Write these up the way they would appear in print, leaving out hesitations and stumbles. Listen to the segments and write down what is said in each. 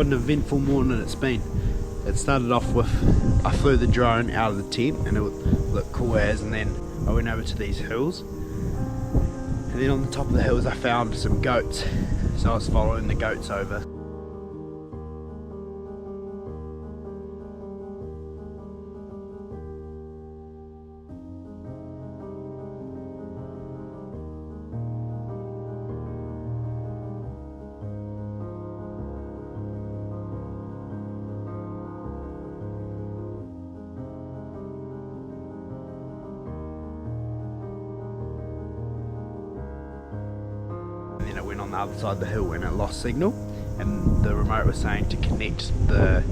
what an eventful morning it's been. It started off with, I flew the drone out of the tent and it looked cool as, and then I went over to these hills, and then on the top of the hills I found some goats, so I was following the goats over. And then it went on the other side of the hill and it lost signal, and the remote was saying to connect the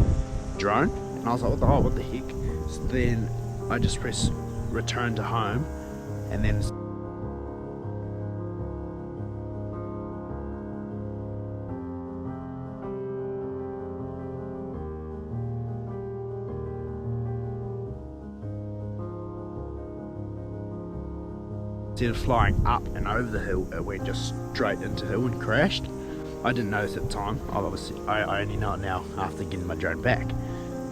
drone, and I was like, what the heck? So then I just pressed return to home, and then instead of flying up and over the hill, it went just straight into the hill and crashed. I didn't notice at the time. I only know it now after getting my drone back.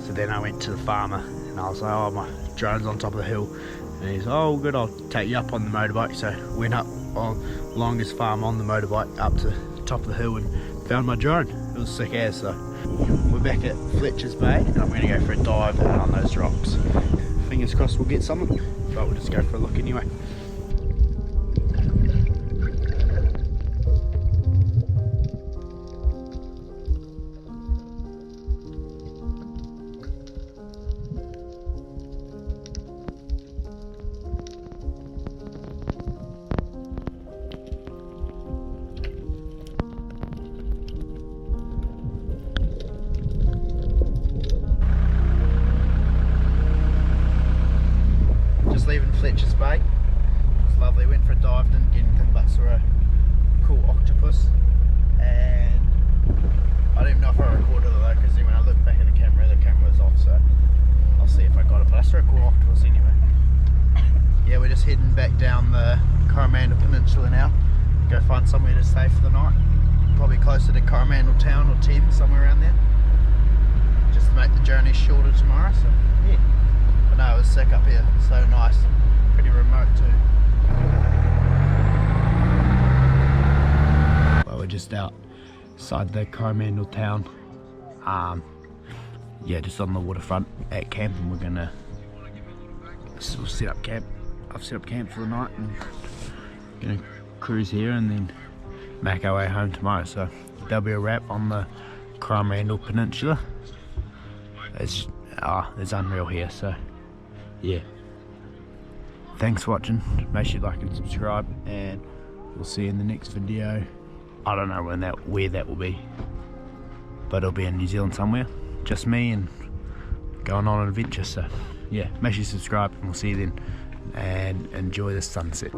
So then I went to the farmer and I was like, oh, my drone's on top of the hill. And he's, oh good, I'll take you up on the motorbike. So went up along his farm on the motorbike up to the top of the hill and found my drone. It was sick as. So we're back at Fletcher's Bay and I'm going to go for a dive on those rocks. Fingers crossed we'll get something, but we'll just go for a look anyway. Leaving Fletcher's Bay. It was lovely. Went for a dive, didn't get anything but saw a cool octopus, and I don't even know if I recorded it though, because when I looked back at the camera was off, so I'll see if I got it, but I saw a cool octopus anyway. Yeah, we're just heading back down the Coromandel Peninsula now, go find somewhere to stay for the night, probably closer to Coromandel town or Thames, somewhere around there, just to make the journey shorter tomorrow. So yeah. But no, it was sick up here, so nice, pretty remote too. Well, we're just outside the Coromandel town, yeah, just on the waterfront at camp, and we're gonna set up camp. I've set up camp for the night and gonna cruise here and then make our way home tomorrow, so there'll be a wrap on the Coromandel Peninsula. It's unreal here, so yeah, thanks for watching. Make sure you like and subscribe, and we'll see you in the next video. I don't know where that will be, but it'll be in New Zealand somewhere, just me and going on an adventure. So yeah, make sure you subscribe and we'll see you then, and enjoy the sunset.